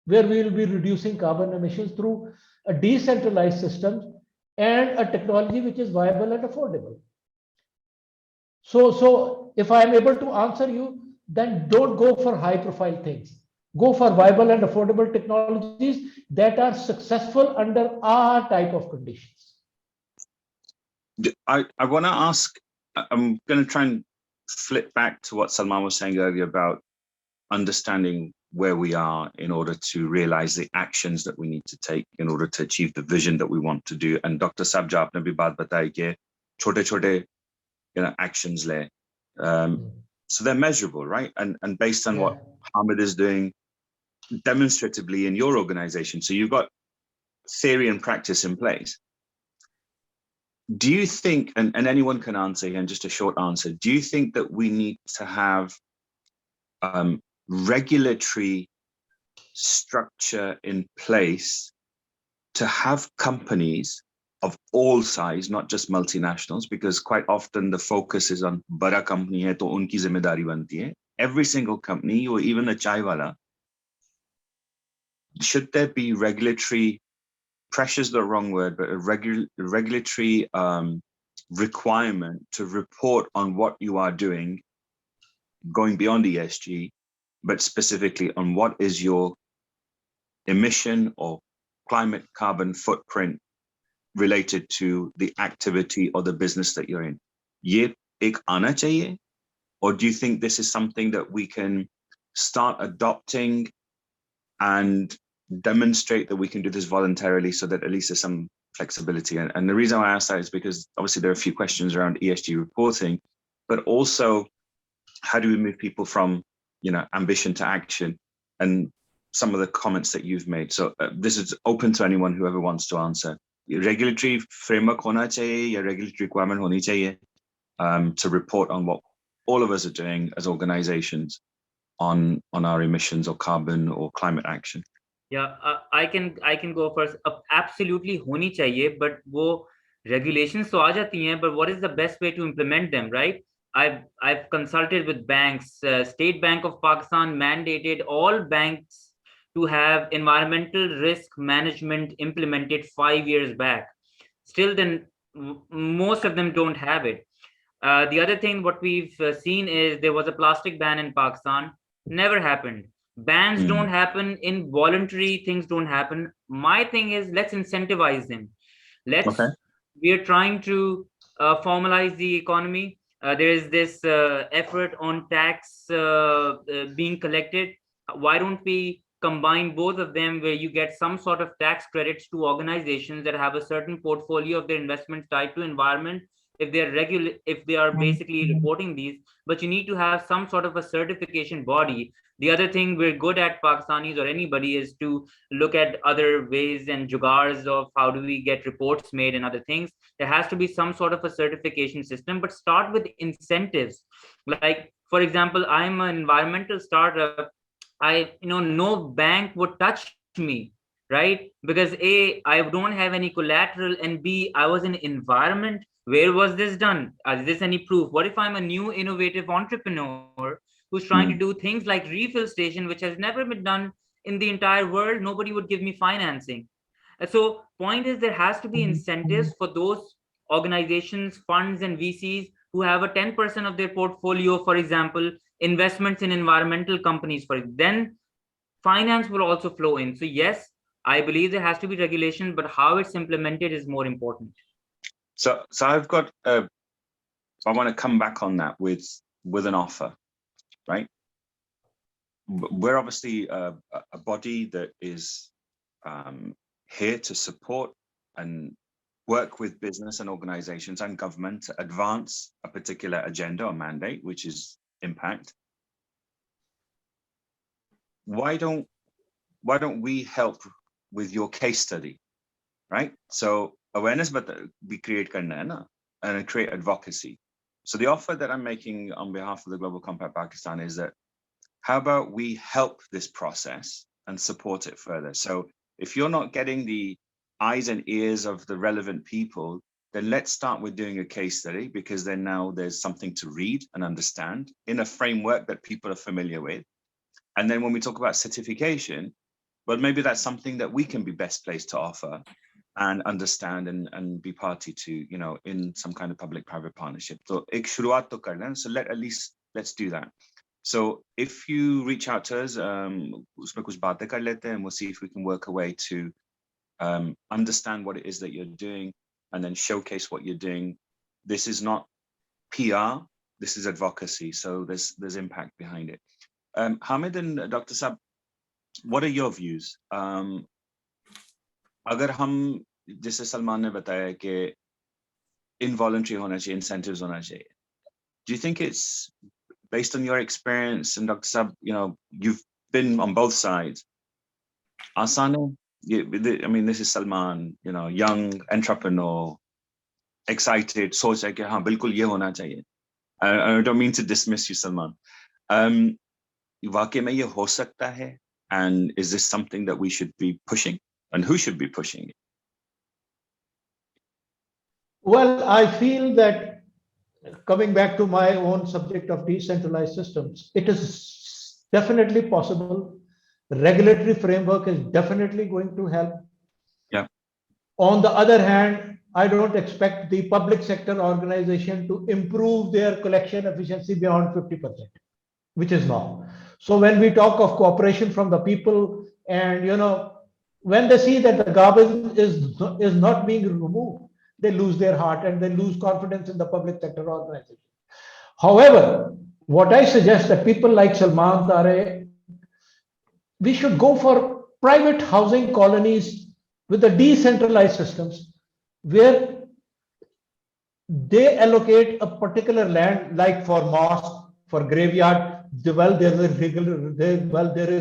where we will be reducing carbon emissions through a decentralized system and a technology which is viable and affordable. So if I am able to answer you, then don't go for high profile things. Go for viable and affordable technologies that are successful under our type of conditions. I want to ask, I'm going to try and flip back to what Salman was saying earlier about understanding where we are in order to realize the actions that we need to take in order to achieve the vision that we want to do. And Dr. Sabja aapne bhi baat batayi ke chote actions le. So they're measurable, right? And based on what Hamid is doing demonstratively in your organization. So you've got theory and practice in place. Do you think, and anyone can answer here, and just a short answer, do you think that we need to have regulatory structure in place to have companies of all size, not just multinationals, because quite often the focus is on bada company hai to unki zimmedari banti hai. Every single company, or even a chai wala, should there be regulatory pressure is the wrong word, but a regulatory requirement to report on what you are doing, going beyond ESG, but specifically on what is your emission or climate carbon footprint related to the activity or the business that you're in. Ye ek aana chahiye? Or do you think this is something that we can start adopting and demonstrate that we can do this voluntarily so that at least there's some flexibility? And the reason I ask that is because obviously there are a few questions around ESG reporting, but also how do we move people from ambition to action, and some of the comments that you've made. So this is open to anyone, whoever wants to answer. Regulatory framework hona chahiye ya regulatory requirement honi chahiye to report on what all of us are doing as organizations on our emissions or carbon or climate action? Yeah, I can go first. Absolutely honi chahiye, but wo regulations to aa jati hain, but what is the best way to implement them, right? I've consulted with banks. State Bank of Pakistan mandated all banks to have environmental risk management implemented 5 years back. Still, then most of them don't have it. The other thing what we've seen is there was a plastic ban in Pakistan. Never happened. Bans don't happen, involuntary things don't happen. My thing is, let's incentivize them. We are trying to formalize the economy. There is this effort on tax being collected. Why don't we combine both of them, where you get some sort of tax credits to organizations that have a certain portfolio of their investments tied to environment, if they are basically reporting these, but you need to have some sort of a certification body. The other thing we're good at, Pakistanis or anybody, is to look at other ways and jugars of how do we get reports made and other things. There has to be some sort of a certification system, but start with incentives. Like, for example, I'm an environmental startup. No bank would touch me, right? Because A, I don't have any collateral, and B, I was in an environment. Where was this done? Is this any proof? What if I'm a new innovative entrepreneur who's trying to do things like refill station, which has never been done in the entire world? Nobody would give me financing. So point is, there has to be incentives for those organizations, funds, and VCs who have a 10% of their portfolio, for example, investments in environmental companies. Then finance will also flow in. So yes, I believe there has to be regulation, but how it's implemented is more important. So I've got, I want to come back on that with an offer, right? We're obviously a body that is here to support and work with business and organizations and government to advance a particular agenda or mandate, which is impact. Why don't we help with your case study, right? So awareness, but we create karna and create advocacy. So the offer that I'm making on behalf of the Global Compact Pakistan is that, how about we help this process and support it further? So if you're not getting the eyes and ears of the relevant people, then let's start with doing a case study, because then now there's something to read and understand in a framework that people are familiar with. And then when we talk about certification, well, maybe that's something that we can be best placed to offer and understand and be party to, you know, in some kind of public-private partnership. So ek shuruaat to kar lein. So let's do that. So if you reach out to us, usme kuch baatein kar lete hain, and we'll see if we can work a way to understand what it is that you're doing and then showcase what you're doing. This is not PR, this is advocacy. So there's impact behind it. Hamid and Dr. Sab, what are your views? अगर हम, जैसे सलमान ने बताया कि involuntary होना चाहिए, incentives होना चाहिए. Do you think it's based on your experience, and Dr. Sab, you know, you've been on both sides. Asana, I mean, this is Salman, you know, young entrepreneur, excited, सोच है कि हाँ बिल्कुल ये होना चाहिए. I don't mean to dismiss you, Salman. वाकई में ये हो सकता है, and is this something that we should be pushing, and who should be pushing it? Well, I feel that, coming back to my own subject of decentralized systems, it is definitely possible. Regulatory framework is definitely going to help. Yeah. On the other hand, I don't expect the public sector organization to improve their collection efficiency beyond 50%, which is now. So when we talk of cooperation from the people, and you know, when they see that the garbage is not being removed, they lose their heart and they lose confidence in the public sector organization. However, what I suggest that people like Salman Tariq, we should go for private housing colonies with the decentralized systems, where they allocate a particular land, like for mosque, for graveyard. Well, there is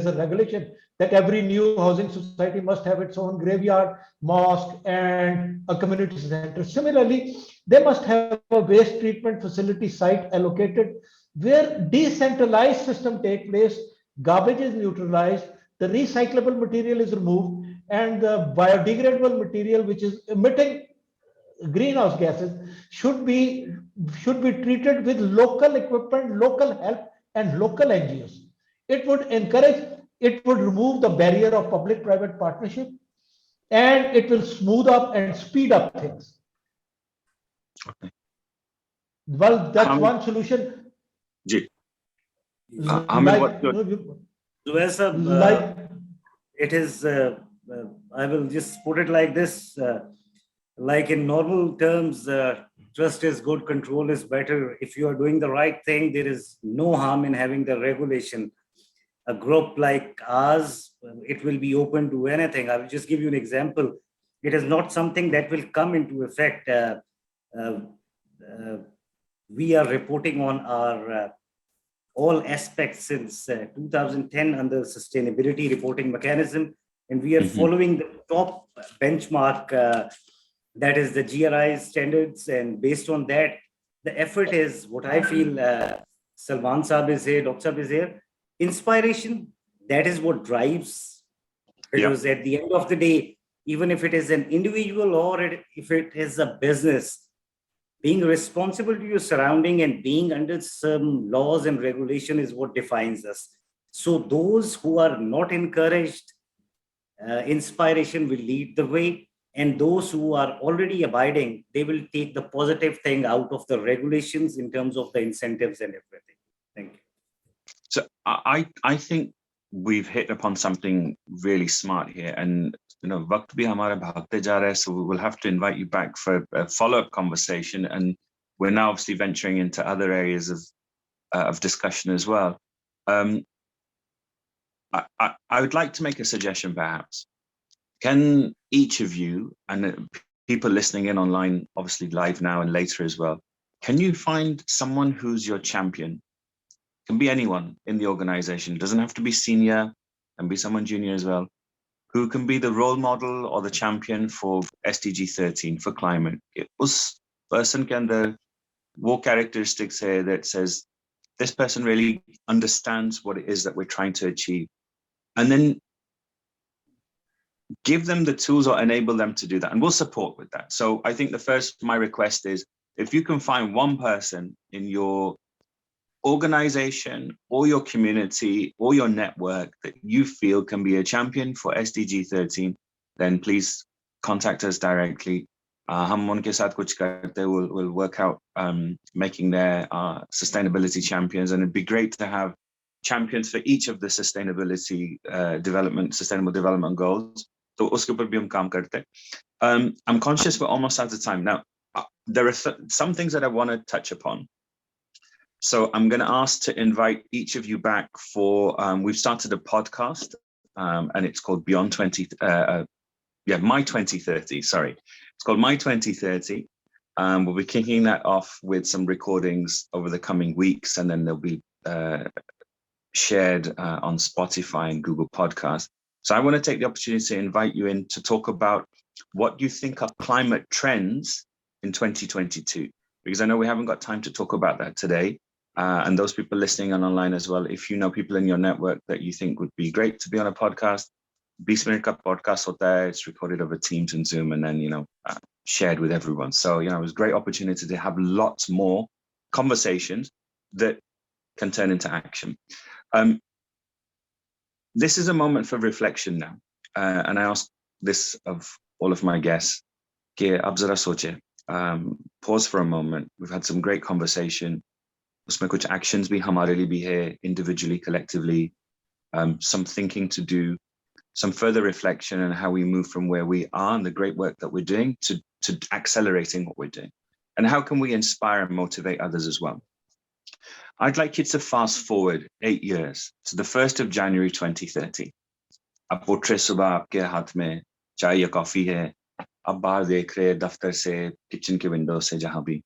a regulation that every new housing society must have its own graveyard, mosque, and a community center. Similarly, they must have a waste treatment facility site allocated, where decentralized system take place, garbage is neutralized, the recyclable material is removed, and the biodegradable material, which is emitting greenhouse gases, should be treated with local equipment, local help, and local NGOs. It would encourage, it would remove the barrier of public-private partnership, and it will smooth up and speed up things. Okay. Well, that's one solution. Ji. It is, I will just put it like this, like in normal terms, trust is good, control is better. If you are doing the right thing, there is no harm in having the regulation. A group like ours, it will be open to anything. I will just give you an example. It is not something that will come into effect. We are reporting on our all aspects since 2010 under sustainability reporting mechanism, and we are following the top benchmark, that is the GRI standards, and based on that, the effort is what I feel. Salman Saab is here, Dr. Saab is here. Inspiration, that is what drives Because at the end of the day, even if it is an individual or if it is a business, being responsible to your surrounding and being under some laws and regulation is what defines us. So those who are not encouraged, inspiration will lead the way. And those who are already abiding, they will take the positive thing out of the regulations in terms of the incentives and everything. Thank you. So I think we've hit upon something really smart here, and वक्त भी हमारा भागते जा रहा है, so we will have to invite you back for a follow-up conversation, and we're now obviously venturing into other areas of discussion as well. I would like to make a suggestion, perhaps. Can each of you, and people listening in online, obviously live now and later as well, can you find someone who's your champion? Can be anyone in the organization. It doesn't have to be senior, can be someone junior as well, who can be the role model or the champion for SDG 13 for climate. Us person ke andar wo characteristics hai that says this person really understands what it is that we're trying to achieve, and then give them the tools or enable them to do that, and we'll support with that. So I think my request is, if you can find one person in your organization or your community or your network that you feel can be a champion for SDG 13, then please contact us directly. Hum unke saath kuch karte hain. We'll work out making their sustainability champions, and it'd be great to have champions for each of the sustainability sustainable development goals. So uske upar bhi hum kaam karte hain. I'm conscious we're almost out of time now. There are some things that I want to touch upon. So I'm going to ask to invite each of you back for, we've started a podcast, and it's called Beyond My 2030, sorry. It's called My 2030. We'll be kicking that off with some recordings over the coming weeks, and then they'll be shared on Spotify and Google Podcasts. So I want to take the opportunity to invite you in to talk about what you think are climate trends in 2022, because I know we haven't got time to talk about that today. And those people listening on online as well, if you know people in your network that you think would be great to be on a podcast, 20 minute ka podcast hota hai, it's recorded over Teams and Zoom, and then shared with everyone. So it was a great opportunity to have lots more conversations that can turn into action. This is a moment for reflection now, and I ask this of all of my guests. Ke ab zara soche, pause for a moment. We've had some great conversation. Usme kuch actions bhi hamare liye bhi hai, individually, collectively, some thinking to do, some further reflection on how we move from where we are and the great work that we're doing to accelerating what we're doing, and how can we inspire and motivate others as well. I'd like you to fast forward 8 years to the 1st of January 2030. Ab wo subah aapke haath mein chai ya coffee hai, ab bahar dekh rahe daftar se, kitchen ke window se, jahan bhi,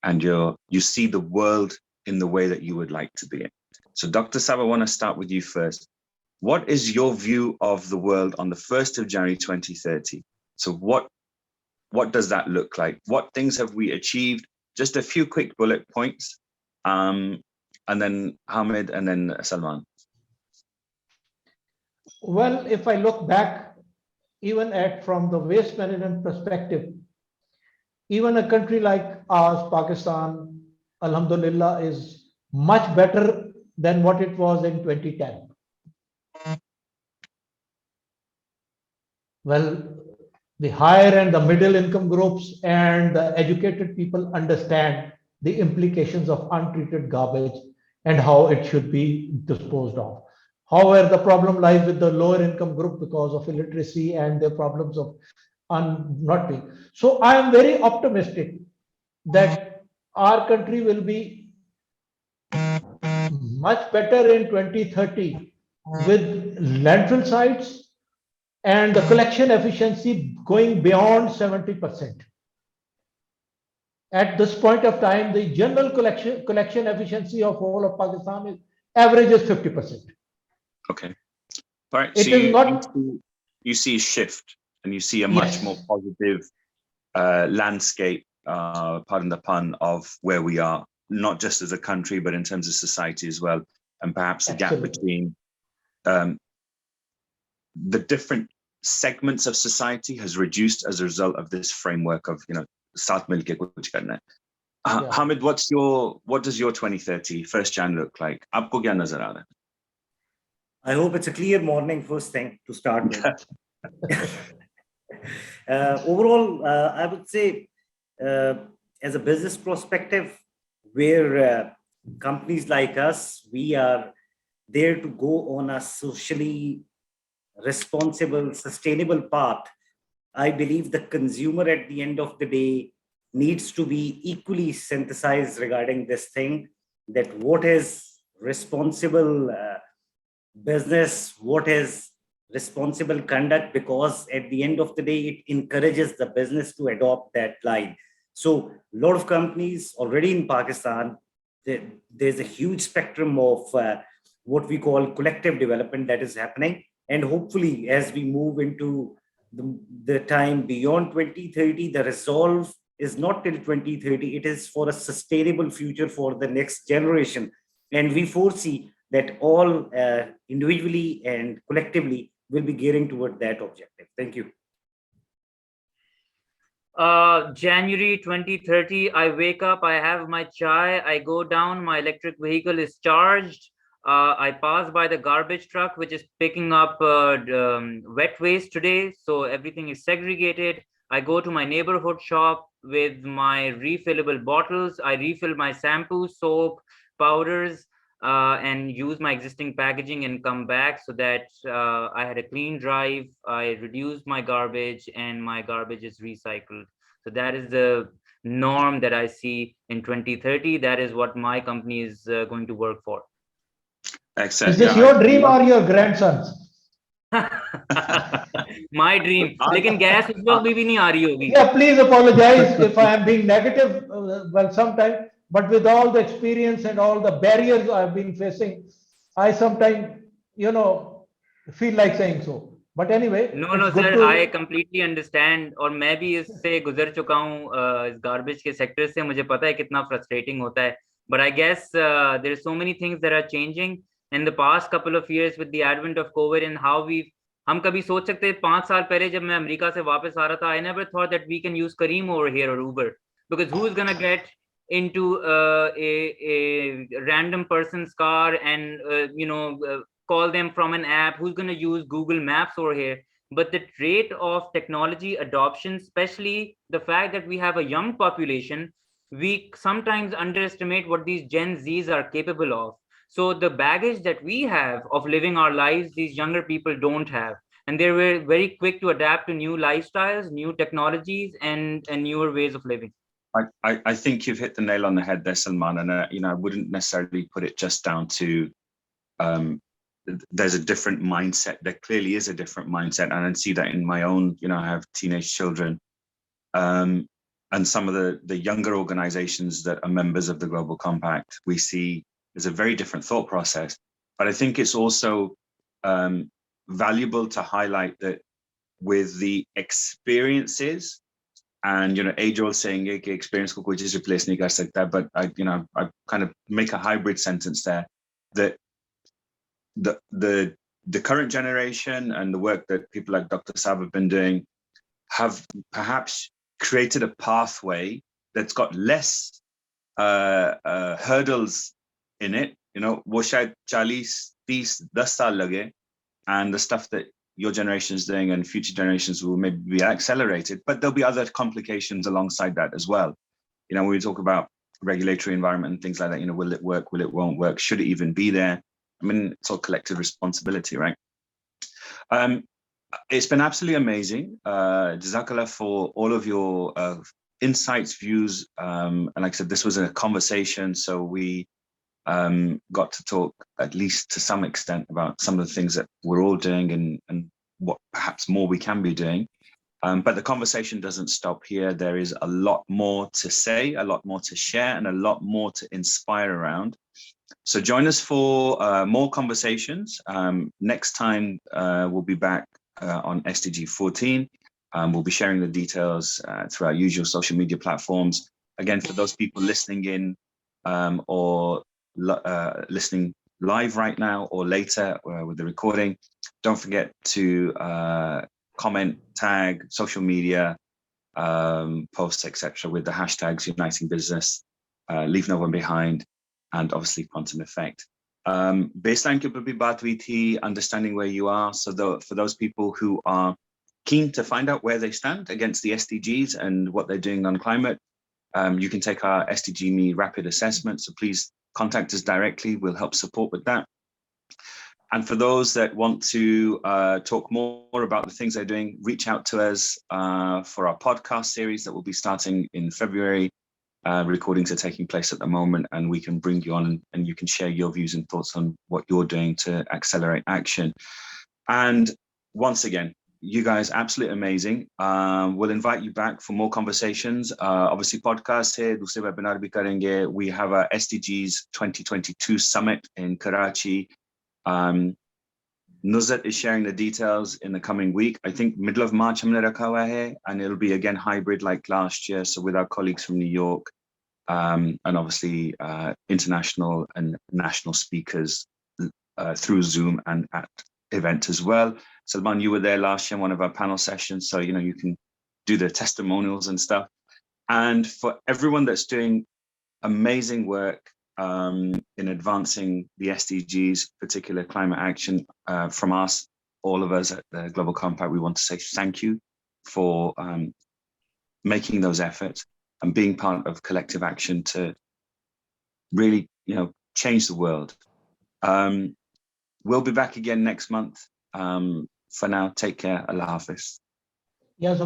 and you see the world in the way that you would like to be in. So Dr. Saba, I want to start with you first. What is your view of the world on the 1st of January 2030? So what does that look like? What things have we achieved? Just a few quick bullet points. And then Hamid, and then Salman. Well, if I look back, even from the waste management perspective, even a country like ours, Pakistan, Alhamdulillah, is much better than what it was in 2010. Well, the higher and the middle income groups and the educated people understand the implications of untreated garbage and how it should be disposed of. However, the problem lies with the lower income group because of illiteracy and the problems of not being. So I am very optimistic that our country will be much better in 2030 with landfill sites and the collection efficiency going beyond 70%. At this point of time, the general collection efficiency of all of Pakistan is average is 50%. Okay. All right. It so you see a shift, and you see a much more positive landscape, pardon the pun, of where we are, not just as a country, but in terms of society as well, and perhaps a gap between the different segments of society has reduced as a result of this framework of, saath milke kuch karna hai. Hamid, what does your 2030 first Jan look like? Aapko kya nazar aa raha hai? I hope it's a clear morning first thing to start with. Overall, I would say, as a business perspective, where companies like us, we are there to go on a socially responsible, sustainable path. I believe the consumer at the end of the day needs to be equally synthesized regarding this thing, that what is responsible business, what is responsible conduct, because at the end of the day, it encourages the business to adopt that line. So a lot of companies already in Pakistan, there's a huge spectrum of what we call collective development that is happening. And hopefully, as we move into the time beyond 2030, the resolve is not till 2030, it is for a sustainable future for the next generation. And we foresee that all individually and collectively will be gearing toward that objective. Thank you. January 2030, I wake up, I have my chai, I go down, my electric vehicle is charged. I pass by the garbage truck, which is picking up wet waste today. So everything is segregated. I go to my neighborhood shop with my refillable bottles. I refill my shampoo, soap, powders, and use my existing packaging and come back, so that I had a clean drive. I reduced my garbage and my garbage is recycled. So that is the norm that I see in 2030. That is what my company is going to work for. Excellent. Is this your dream or your grandson's? My dream. लेकिन gas उस वक्त भी नहीं आ रही होगी. Yeah, please apologize if I am being negative. Well, sometimes, but with all the experience and all the barriers I've been facing, I sometimes, feel like saying so. But anyway, no sir, I completely understand. और मैं भी इससे गुजर चुका हूँ, इस garbage के sector से. मुझे पता है कितना frustrating होता है. But I guess there are so many things that are changing in the past couple of years with the advent of COVID and how हम कभी सोच सकते 5 साल पहले जब मैं अमेरिका से वापस आ रहा था, I never thought that we can use Careem over here or Uber, because who is gonna get into a random person's car and call them from an app? Who's gonna use Google Maps over here? But the rate of technology adoption, especially the fact that we have a young population, we sometimes underestimate what these Gen Zs are capable of. So the baggage that we have of living our lives, these younger people don't have. And they were very quick to adapt to new lifestyles, new technologies, and newer ways of living. I think you've hit the nail on the head there, Salman. And I wouldn't necessarily put it just down to there's a different mindset. There clearly is a different mindset, and I see that in my own. I have teenage children, and some of the younger organizations that are members of the Global Compact, we see there's a very different thought process. But I think it's also valuable to highlight that with the experiences, and age old saying कि experience को कोई चीज replace नहीं कर सकता, but I kind of make a hybrid sentence there, that the current generation and the work that people like Dr. Saba have been doing have perhaps created a pathway that's got less hurdles in it. वो शायद 40, 30, 10 साल लगे, and the stuff that your generation is doing and future generations will maybe be accelerated, but there'll be other complications alongside that as well. When we talk about regulatory environment and things like that, will it work, will it won't work, should it even be there? I mean, it's all collective responsibility, right? It's been absolutely amazing. Jazakallah for all of your insights, views, and like I said, this was a conversation, so we got to talk at least to some extent about some of the things that we're all doing and what perhaps more we can be doing. But the conversation doesn't stop here. There is a lot more to say, a lot more to share, and a lot more to inspire around. So join us for more conversations. Next time we'll be back on SDG 14. We'll be sharing the details through our usual social media platforms. Again, for those people listening in or listening live right now or later with the recording, don't forget to comment, tag, social media, posts, etc., with the hashtags Uniting Business, Leave No One Behind, and obviously Quantum Effect. Baseline ke upar bhi baat hui thi, understanding where you are. So for those people who are keen to find out where they stand against the SDGs and what they're doing on climate, you can take our SDG Me rapid assessment. So please contact us directly. We'll help support with that. And for those that want to talk more about the things they're doing, reach out to us for our podcast series that will be starting in February. Recordings are taking place at the moment, and we can bring you on and you can share your views and thoughts on what you're doing to accelerate action. And once again, you guys, absolutely amazing. We'll invite you back for more conversations. Obviously, podcast here, दूसरे webinar भी करेंगे. We have a SDGs 2022 summit in Karachi. Nuzat is sharing the details in the coming week. I think middle of March humne rakha hua hai, and it'll be again hybrid like last year. So with our colleagues from New York, and obviously international and national speakers through Zoom and at event as well. Salman, you were there last year in one of our panel sessions, so you know you can do the testimonials and stuff. And for everyone that's doing amazing work in advancing the SDGs, particular climate action, from us, all of us at the Global Compact, we want to say thank you for making those efforts and being part of collective action to really, you know, change the world. We'll be back again next month. For now, take care. Allah Hafiz. Yes.